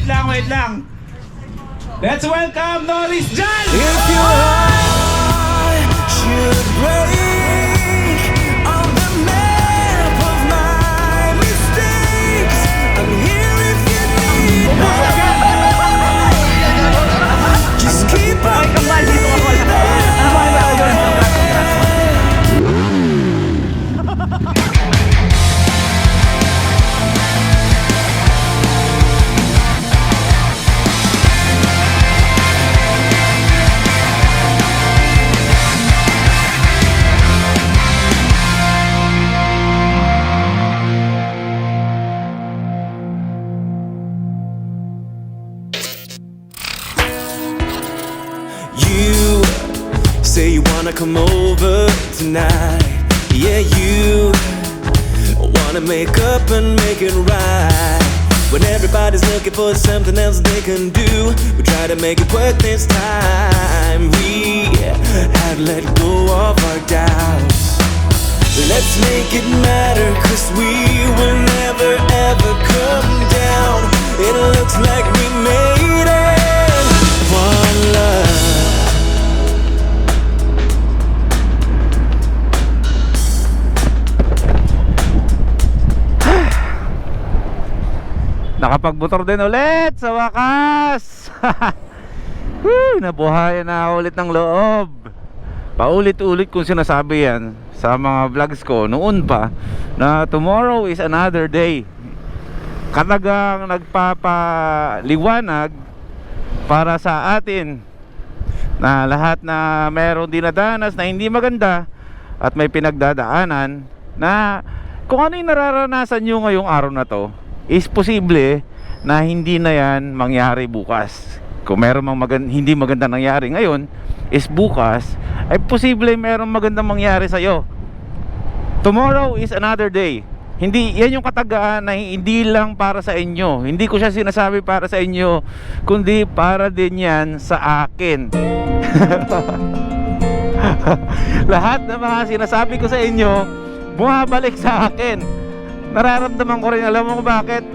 wait lang. Let's welcome Norris Jan! If your heart should break on the map of my mistakes, I'm here if you need me. Just keep on You say you wanna come over tonight. Yeah, you wanna make up and make it right. When everybody's looking for something else they can do, we try to make it work this time. We have let go of our doubts. Let's make it matter, 'cause we will never ever come down. It looks like we made it. One love. Nakapagmotor din ulit sa wakas. Woo, nabuhayan na ulit ng loob. Paulit-ulit kong sinasabi yan sa mga vlogs ko noon pa, na tomorrow is another day. Katagang nagpapaliwanag para sa atin na lahat na meron dinadanas na hindi maganda at may pinagdadaanan, na kung ano yung nararanasan nyo ngayong araw na to, is posible na hindi na yan mangyari bukas. Kung meron mang hindi maganda nangyari ngayon, is bukas ay posible meron magandang mangyari sa'yo. Tomorrow is another day. Hindi, yan yung katagaan na hindi lang para sa inyo. Hindi ko siya sinasabi para sa inyo, kundi para din yan sa akin. Lahat ng mga sinasabi ko sa inyo, bumabalik sa akin. Nararamdaman ko rin, alam mo bakit?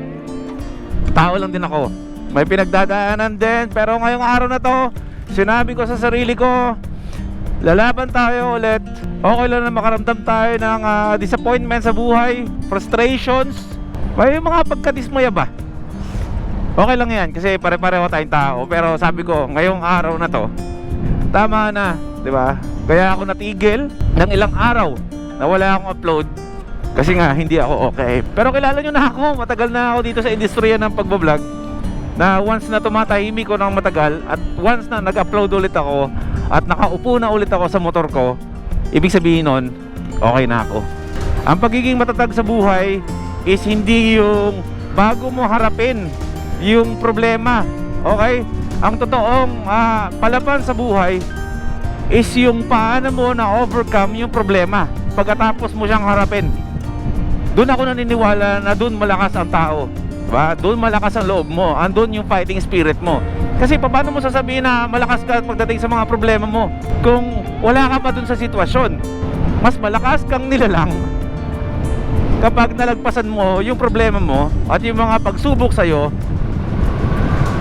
Tao lang din ako, may pinagdadaanan din. Pero ngayong araw na to, sinabi ko sa sarili ko, lalaban tayo ulit. Okay lang na makaramdam tayo ng disappointment sa buhay, frustrations, may mga pagkadismaya ba? Okay lang yan, kasi pare-pareho tayong tao. Pero sabi ko, ngayong araw na to, tama na, di ba? Kaya ako natigil ng ilang araw na wala akong upload, kasi nga hindi ako okay. Pero kilala nyo na ako, matagal na ako dito sa industriya ng pagbablog, na once na tumatahimik ko ng matagal, at once na nag-upload ulit ako at nakaupo na ulit ako sa motor ko, ibig sabihin nun, okay na ako. Ang pagiging matatag sa buhay is hindi yung bago mo harapin yung problema, okay? Ang totoong palaban sa buhay is yung paano mo na overcome yung problema pagkatapos mo siyang harapin. Doon ako naniniwala na doon malakas ang tao, diba? Doon malakas ang loob mo, andun yung fighting spirit mo. Kasi paano mo sasabihin na malakas ka pagdating sa mga problema mo kung wala ka pa doon sa sitwasyon? Mas malakas kang nilalang kapag nalagpasan mo yung problema mo at yung mga pagsubok sa'yo.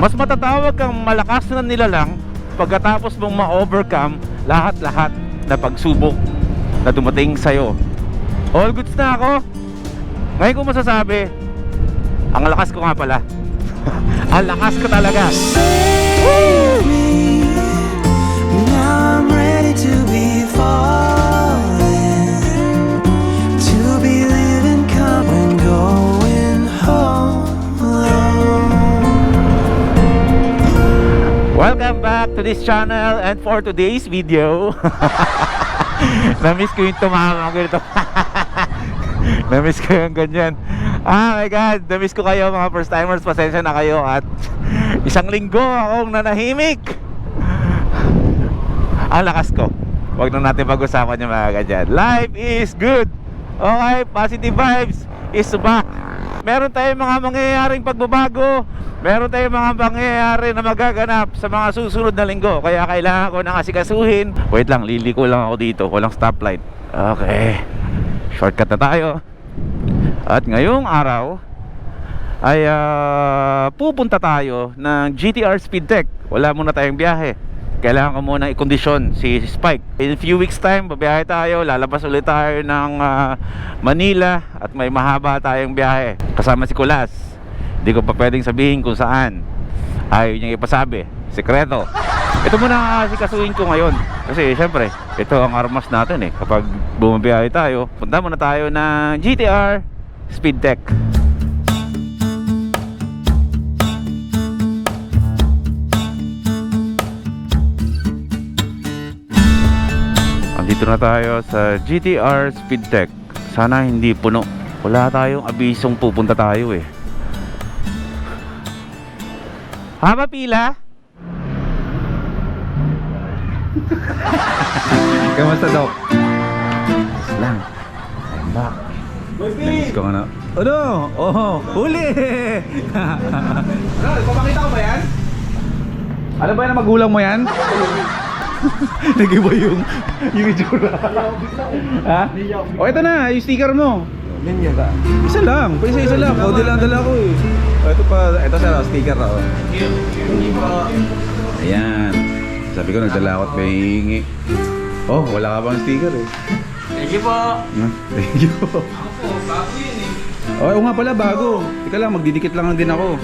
Mas matatawag kang malakas na nilalang pagkatapos mong ma-overcome lahat-lahat na pagsubok na dumating sa'yo. All goods na ako. Ngayon ko masasabi, ang lakas ko nga pala. Ang lakas ko talaga. Save me. Now I'm ready to be falling, to be living calm and going home alone. Welcome back to this channel, and for today's video, na-miss ko yung tumama ko ito. Na-miss ko yung ganyan. Ah my God, na-miss ko kayo mga first timers. Pasensya na kayo at isang linggo akong nanahimik. Ang lakas ko. Huwag na natin pag-usapan yung mga ganyan. Life is good. Okay, positive vibes is back. Meron tayong mga mangyayaring pagbabago. Meron tayong mga mangyayari na magaganap sa mga susunod na linggo. Kaya kailangan ko nang asikasuhin. Wait lang, liliko lang ako dito. Walang stoplight. Okay, shortcut na tayo. At ngayong araw ay pupunta tayo ng GTR Speedtech. Wala muna tayong biyahe. Kailangan ko muna i-kondisyon si Spike. In a few weeks time, babiyahe tayo. Lalabas ulit tayo ng Manila. At may mahaba tayong biyahe. Kasama si Kulas. Hindi ko pa pwedeng sabihin kung saan. Ayaw niyang ipasabi. Sekreto. Ito muna kasuhin ko ngayon. Kasi syempre, ito ang armas natin eh. Kapag bumabiyahe tayo, punta muna tayo ng GTR Speedtech. Andito na tayo sa GTR Speedtech. Sana hindi puno. Wala tayong abisong pupunta tayo eh. Haba pila? Kamusta, Doc? Lang. I'm back. Let's go na. Ano? Oh, huli! Ano, ipapakita ko ba yan? Ano ba yan ang magulang mo yan? Nag-iba yung itsura. Ha? O, ito na, yung sticker mo. Isa lang, isa lang. O, lang dala ko eh. O, ito pa, ito sa sticker na. Ayan. Sabi ko, nagdala ako at may hingi. Oh, wala ka bang sticker eh. Thank you po. Thank you. Ako po, bago yun eh. Oo nga pala, bago. Teka lang, magdidikit lang din ako.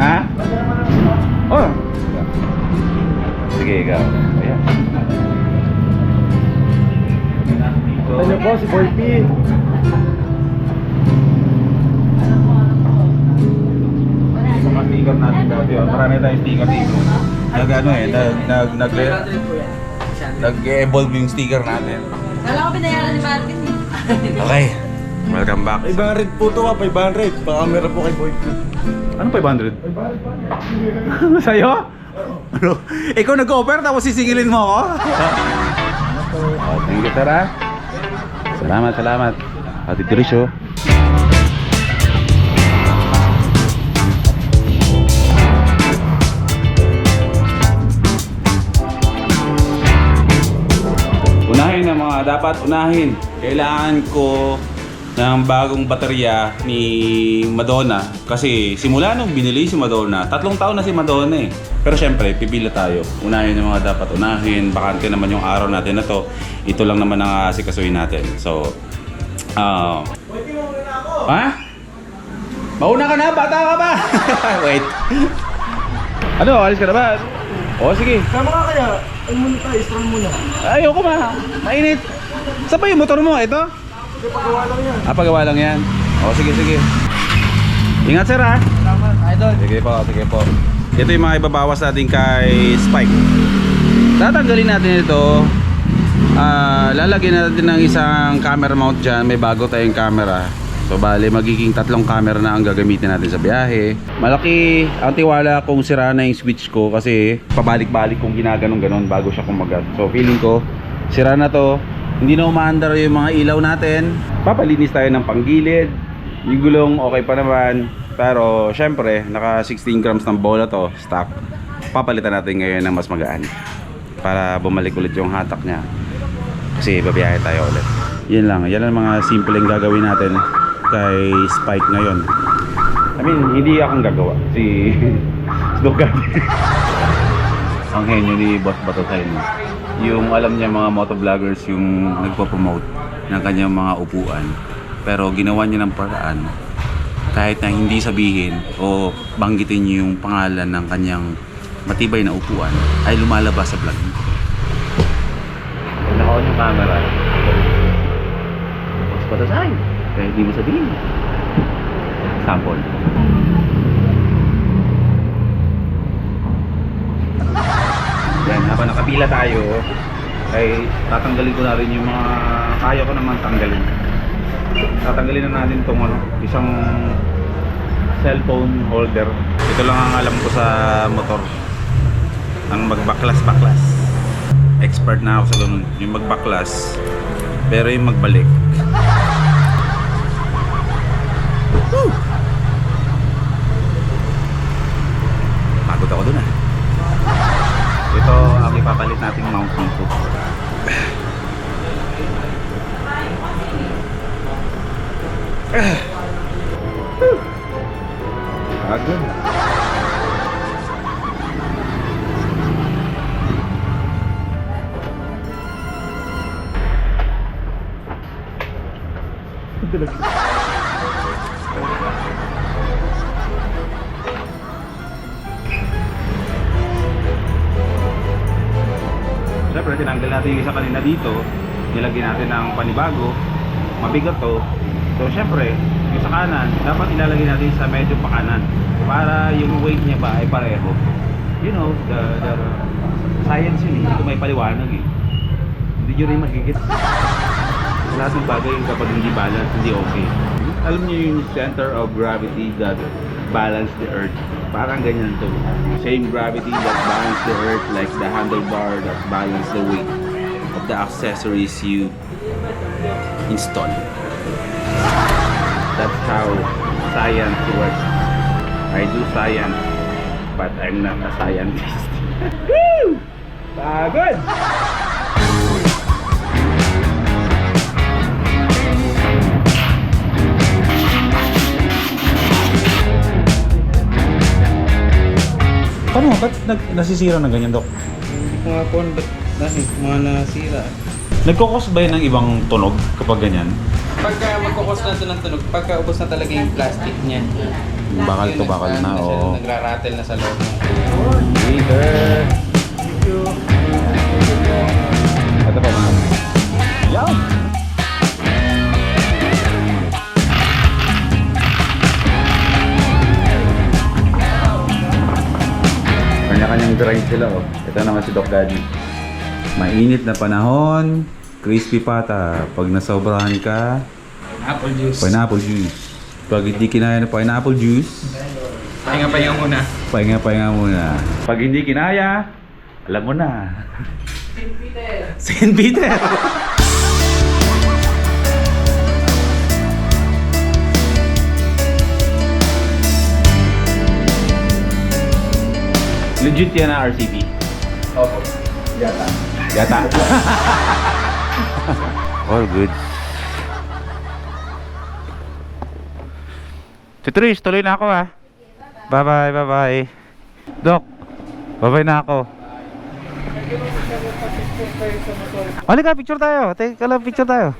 Ha? Oh. Sige, ikaw. Ayan. Ano po, si Boy P. Mga sticker natin dati. Marami tayong sticker dito. Nag-ano eh, nag-evolve yung sticker natin. Kala ko binayaran ni Martin eh. Okay. Welcome back. 500 po to 500. Pakamera po kay Boy P. Ano 500? Sa'yo? Ano? Ikaw nag-offer tapos sisingilin mo ako? Thank you, Tara. Salamat. Ate Trisho. Unahin na mga dapat unahin. Kailangan ko ng bagong baterya ni Madonna. Kasi simula nung binili si Madonna, 3 taon na si Madonna eh. Pero syempre, pipila tayo. Unahin yung mga dapat unahin. Bakante naman yung araw natin na to. Ito lang naman ang asikasuhin natin. So, ha? Mauna ka na? Bata ka ba? Wait. Ano? Alis ka na ba? O, sige. Sama ka kaya? Ano muna tayo? Stroll muna. Ayoko ma. Mainit. Saan pa yung motor mo? Ito? Hindi, pagawa lang yan. Pagawa lang yan. O, sige. Ingat, sir, ha? Salamat, idol. Sige po. Ito yung mga ibabawas natin kay Spike. Tatanggalin natin ito. Lalagyan natin ng isang camera mount dyan. May bago tayong camera. So, bali, magiging 3 camera na ang gagamitin natin sa biyahe. Malaki ang tiwala kung sira na yung switch ko kasi pabalik-balik kung ginaganon-ganon bago siya kumagat. So, feeling ko, sira na to. Hindi na umaandar yung mga ilaw natin. Papalinis tayo ng panggilid. Yung gulong okay pa naman. Pero syempre naka 16 grams ng bola to stock. Papalitan natin ngayon ng mas magaan para bumalik ulit yung hatak niya. Kasi babiyahe tayo ulit. Yan lang ang mga simpleng gagawin natin kay Spike ngayon. I mean, hindi akong gagawa. Si Dogan. Ang henyo ni Boss Bato sa inyo. Yung alam niya mga motovloggers yung nagpo-promote ng kanyang mga upuan. Pero ginawa niya ng paraan kahit na hindi sabihin o banggitin niyo yung pangalan ng kanyang matibay na upuan ay lumalabas sa vlog. Naka-on yung camera. Boss Bato sa inyo. Kaya hindi mo sabihin. Sample. Yan, habang nakapila tayo ay tatanggalin ko na rin yung mga kaya ko naman tanggalin. Tatanggalin na natin itong isang cellphone holder. Ito lang ang alam ko sa motor, ang magbaklas-baklas. Expert na ako sa ganun, yung magbaklas pero yung magbalik. Pagod ako dun ah. Ito ang ipapalit nating mount nito. Siyempre, tinanggal natin yung isa kanina dito. Nilagyan natin ng panibago. Mabigat to. So, siyempre, yung sa kanan, dapat ilalagay natin sa medyo pakanan. Para yung weight niya ba ay pareho. You know, the science yun eh. Hindi ko may paliwanag eh. Hindi nyo rin magigit. Lahat ng bagay kapag hindi balance, hindi okay. Alam niyo yung center of gravity that balance the earth. Parang ganyan to. Same gravity that balance the earth, like the handlebar that balance the weight of the accessories you install. That's how science works. I do science, but I'm not a scientist. Woo! Good! Paano? Ba't nasisira ng ganyan, Dok? Hindi ko nga po mga nasira. Nagkukos ba yun ng ibang tunog kapag ganyan? Pagka magkukos na ito ng tunog, pagka ubos na talaga yung plastic niya. Bakal to bakal na, oo. Nagra-rattle na sa loob. Peter! Ito pa, ma'am. Yaw! Kanya-kanyang grind sila, oh. Ito naman si Doc Daddy. Mainit na panahon, crispy pata. Pag nasobrahan ka, Apple juice. pineapple juice. Pag hindi kinaya ng pineapple juice, Pahinga-pahinga muna. pahinga-pahinga muna. Pag hindi kinaya, alam mo na. Saint Peter! Legit yan na RCB. Opo. Yata. All good. Si Trish, tuloy na ako ha. Bye-bye, bye-bye. Doc, bye-bye na ako. Halika, picture tayo. Teka lang, picture tayo.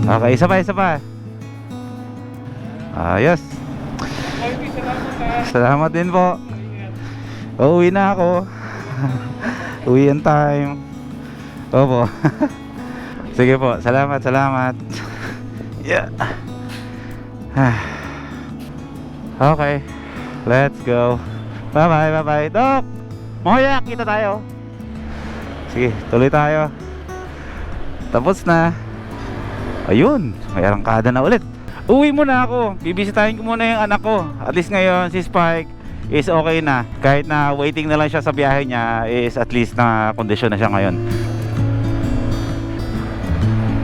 Okay, isa pa. Ayos. Salamat din po. Uuwi na ako. Uwi on time. Opo. Sige po, salamat. Yeah. Okay, let's go. Bye-bye. Doc! Moya, kita tayo. Sige, tuloy tayo. Tapos na. Ayun, may arangkada na ulit. Uwi muna ako. Bibisitahin ko muna yung anak ko. At least ngayon, si Spike is okay na. Kahit na waiting na lang siya sa biyahe niya, is at least na kondisyon na siya ngayon.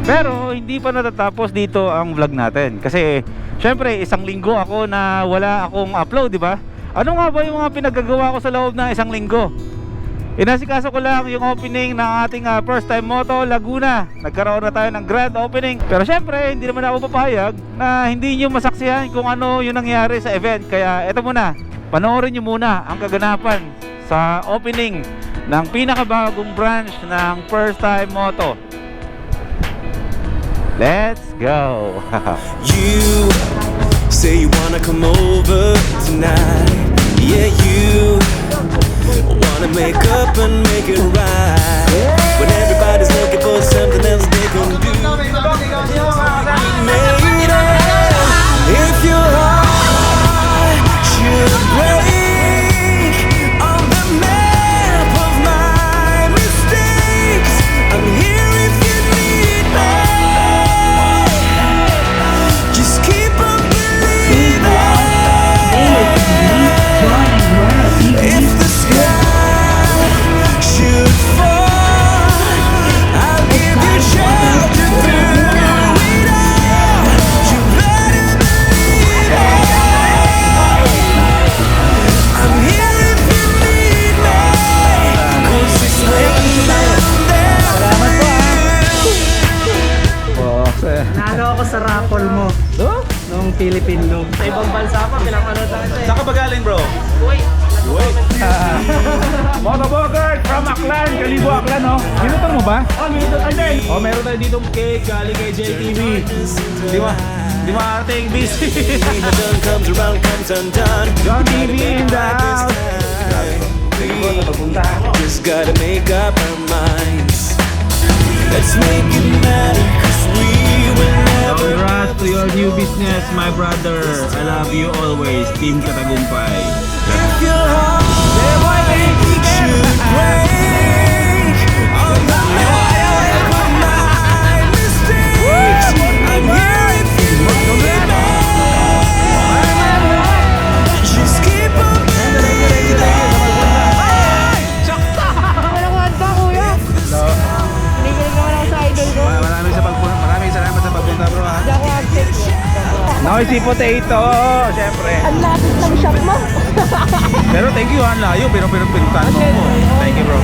Pero hindi pa natatapos dito ang vlog natin. Kasi syempre isang linggo ako na wala akong upload, di ba? Ano nga ba yung mga pinagagawa ko sa loob ng isang linggo? Inasikaso ko lang yung opening ng ating First Time Moto Laguna. Nagkaroon na tayo ng grand opening. Pero syempre hindi naman ako papayag na hindi nyo masaksihan kung ano yung nangyari sa event. Kaya eto muna, panoorin nyo muna ang kaganapan sa opening ng pinakabagong branch ng First Time Moto. Let's go! You say you wanna come over tonight. Yeah, you wanna make up and make it right. When everybody's looking for something else they can do. Made it. If your heart should break on the map of my mistakes, I'm here if you need me. Just keep on believing. If the sky should fall, I'll give you shelter through it all. You better believe it. I'm here if you need me. 'Cause it's waiting down there. Nalo ako sa raffle mo. Noong Philippine Loop. Sa ibang bansa pa, pinapanood natin. Saan ka ba galing, bro? Wait, Motovlogger from Aklan, Kalibo Aklan, no? Minutan mo ba? Oh, minutan tayo din. Oh, meron tayo dito cake galing kay JTV. Di ba? Di ba ating busy? When the done comes around, comes undone. John TV in the house. Just gotta make up our minds. Let's make it matter, 'cause we will never. Congrats to your new business, my brother. I love you always, Team Katagumpay. If your heart should break on the map of my mistakes, I'm here if you need me. Just keep on believing. Maraming salamat sa pagpunta, bro. Ha? Noisy Potato, syempre. Ang lapit ng shop mo. Pero thank you, ang layo. Pero pinuntahan mo ako. Thank you, bro.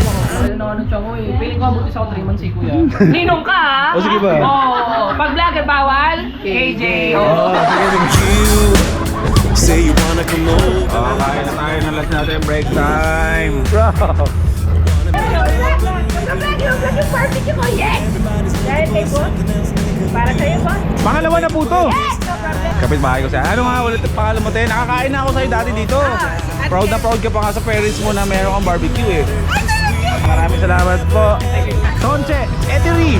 Ano siya ko eh. Piling ko abuti sa 3 months si kuya. Ninong ka ha? O, sige ba? Oo. Pag vlogger bawal, KJ. Oh, sige, sige. You say you wanna come over. Oh, kain na tayo ng last natin. Break time. Bro. Yung barbecue ko, yes! Dahil kay boss? Para sa'yo, boss? Pangalawa na po to. Yes! No problem. Kapit bahay ko siya. Ano nga ulit ang pangalan mo, te? Nakakain na ako sa'yo dati dito. Proud na proud ka pa nga sa parents mo na meron kang barbecue eh. Maraming salamat po. Sonche, Etery.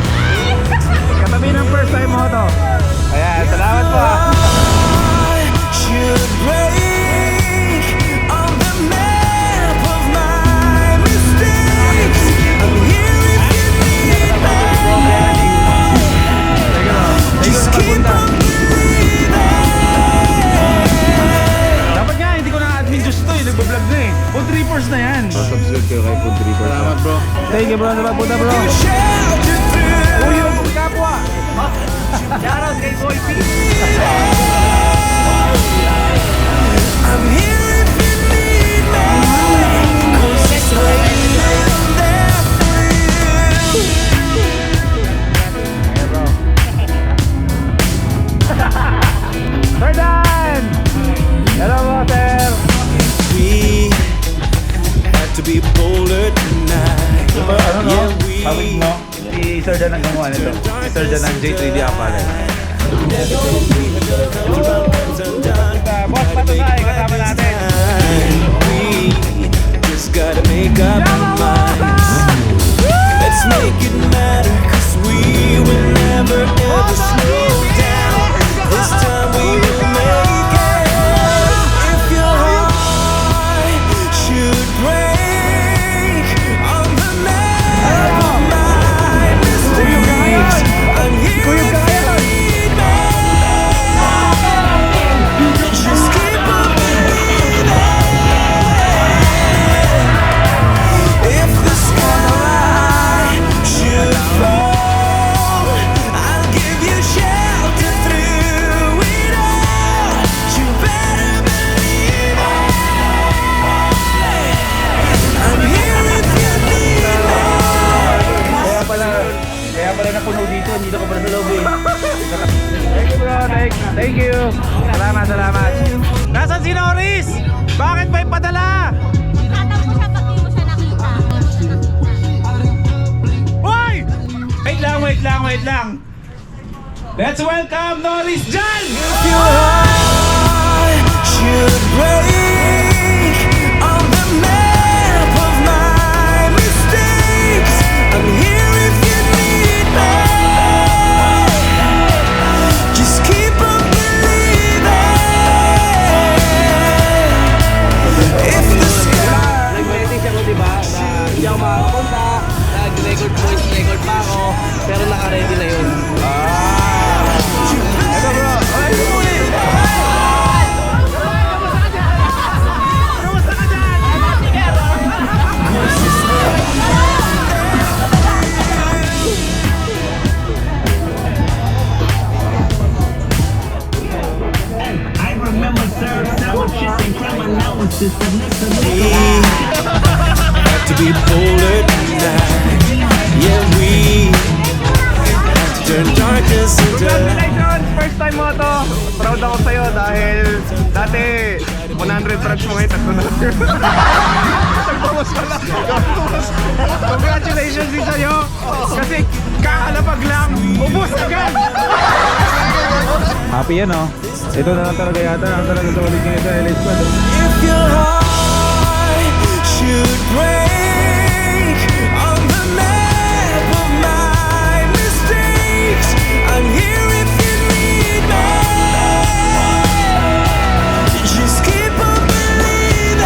Katabi ng first time mo to. Ayan, salamat po. Should break on the map of my mistakes. I'm here if you need me. Just keep on believing. Dapat nga, hindi ko na admin just to eh. Nagbablog na eh. Food Trippers na yan. Subscribe kayo kay Food Trippers. Salamat bro. Thank you bro sa pagpunta bro. Shelter through. Uy, yung kapwa. Shoutout kay Boy P. I'm here if you need me. 'Cause it's waiting there for you. Sir Dan! Hello water! We have to be bolder tonight. Ano no? Yeah, we Hawig mo? Si Sir Dan ang gumawa nito. Si Sir Dan ang J3D Apparel. Boss Patusay, kasama natin. We just gotta make up our minds. Let's make it matter, 'cause we will never ever slow down. This time we will make it. If your heart should break on the map of my mistakes, I'm here if you need me. Just keep on believing. If the sky should fall, I'll give you shelter through it all. You better believe it. I'm here if you need me. Kaya pala napuno dito, hindi na ko pala sa loob eh. Thank you bro, thank you. Salamat, salamat. Nasaan si Norris? Bakit pa ipadala? Tatanong mo siya pag di mo siya nakita. Hoy! Wait lang. Let's welcome Norris Jan! If your heart should break on the map of my mistakes, I'm here if you need me. Just keep on believing. If the sky Nag-meditate ako, di ba? Na hindi ako makapunta. Nag-record voice record pa ako. Pero naka-ready na yun. Ito bro, ay muli! have to be bolder tonight. Yeah, we have to turn darkness into Congratulations! First time mo to. Proud ako sa'yo dahil dati 100 frags mo ngayon, tatlo na lang. Nagbawas pala. Congratulations din sa'yo. Kasi kakalapag lang, ubus agad. Happy yan, oh. Ito na lang talaga yata. Ang talaga sa ulit nito, LA Squad. If your heart should break on the map of my mistakes, I'm here if you need me. Just keep on believing.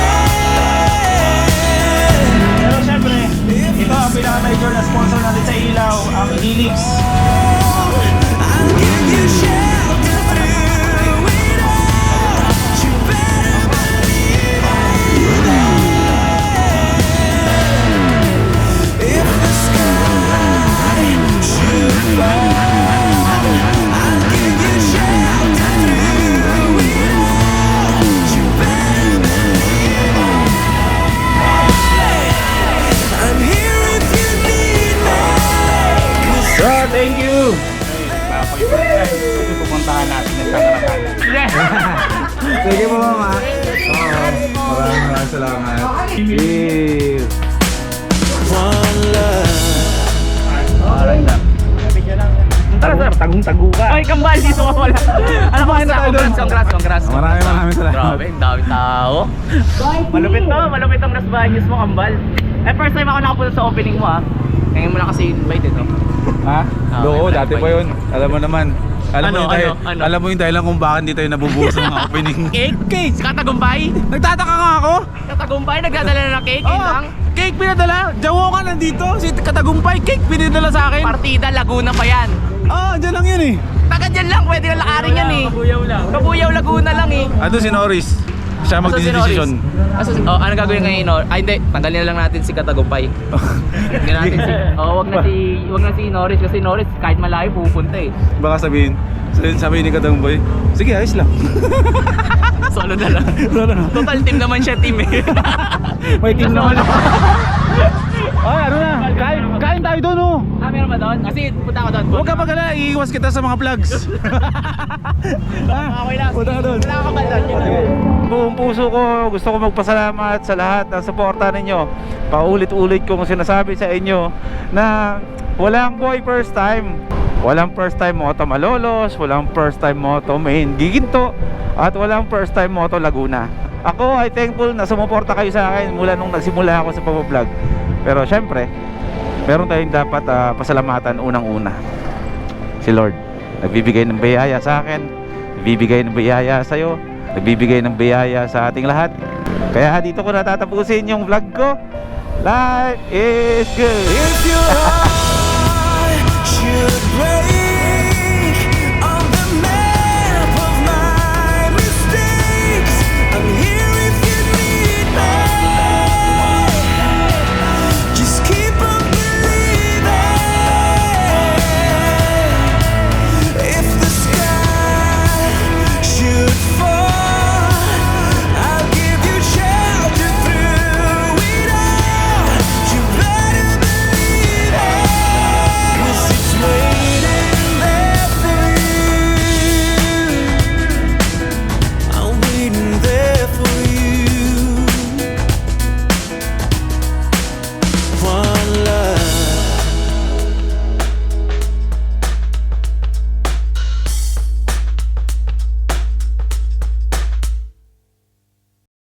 Pero syempre, ito ang pinaka-major na sponsor natin sa ilaw, ang Helix. I'll give you shelter through it all. You better believe it. If the sky should fall, I'll give you shelter through it all. You better believe it. I'm here if you need me. So, thank you! Pupuntahan natin ng tangan-tangan. Sige po, mama. Maraming salamat. Cheers! One love. Tara, sir. Tagong-tago ka. Ay, kambal, dito ka pala. Ano ba yun? Congrats. Maraming salamat. Grabe, ang dami tao. Malupit ang Las Baños mo, kambal. First time ako nakapunta sa opening mo, Ngayon mo na kasi invited, no? Ha? Oo, dati pa yun. Alam mo naman. Ano? Alam mo yung dahilan kung bakit hindi tayo nabubuhos ng mga opening. Cake? Katagumpay? Nagtataka nga ako. Katagumpay? Nagdadala na ng cake? Yun lang? Cake pinadala. Jawo ka nandito. Si Katagumpay, cake pinadala sa akin. Partida, Laguna pa yan. Dyan lang yun eh. Taga dyan lang, pwede na lakarin yan eh. Kabuyaw, Laguna lang eh. Ando si Norris. Siya magdidesisyon. Ano gagawin ngayon, no? Ay, hindi. Tanggalin na lang natin si Katagumpay. Hindi natin si... wag na si Norris kasi Norris kahit malayo pupunta eh. Baka sabihin ni Katagumpay, sige, ayos lang. Solo na lang. Total team naman siya, team eh. May team naman. Ay, ano na? Kain tayo doon, oh. Meron ba doon? Kasi punta ako doon. Huwag ka magala, iiwas kita sa mga vlogs. Okay lang. Punta ka doon. Wala ka ba doon? Buong puso ko, gusto ko magpasalamat sa lahat ng suporta ninyo. Paulit-ulit kong sinasabi sa inyo na walang boy first time. Walang first time Moto Malolos, walang first time Moto Main Giginto, at walang first time Moto Laguna. Ako ay thankful na sumuporta kayo sa akin mula nung nagsimula ako sa pag-vlog. Pero syempre, meron tayong dapat pasalamatan unang-una. Si Lord, nagbibigay ng biyaya sa akin, nagbibigay ng biyaya sa iyo, nagbibigay ng biyaya sa ating lahat. Kaya dito ko natatapusin yung vlog ko. Life is good. If your heart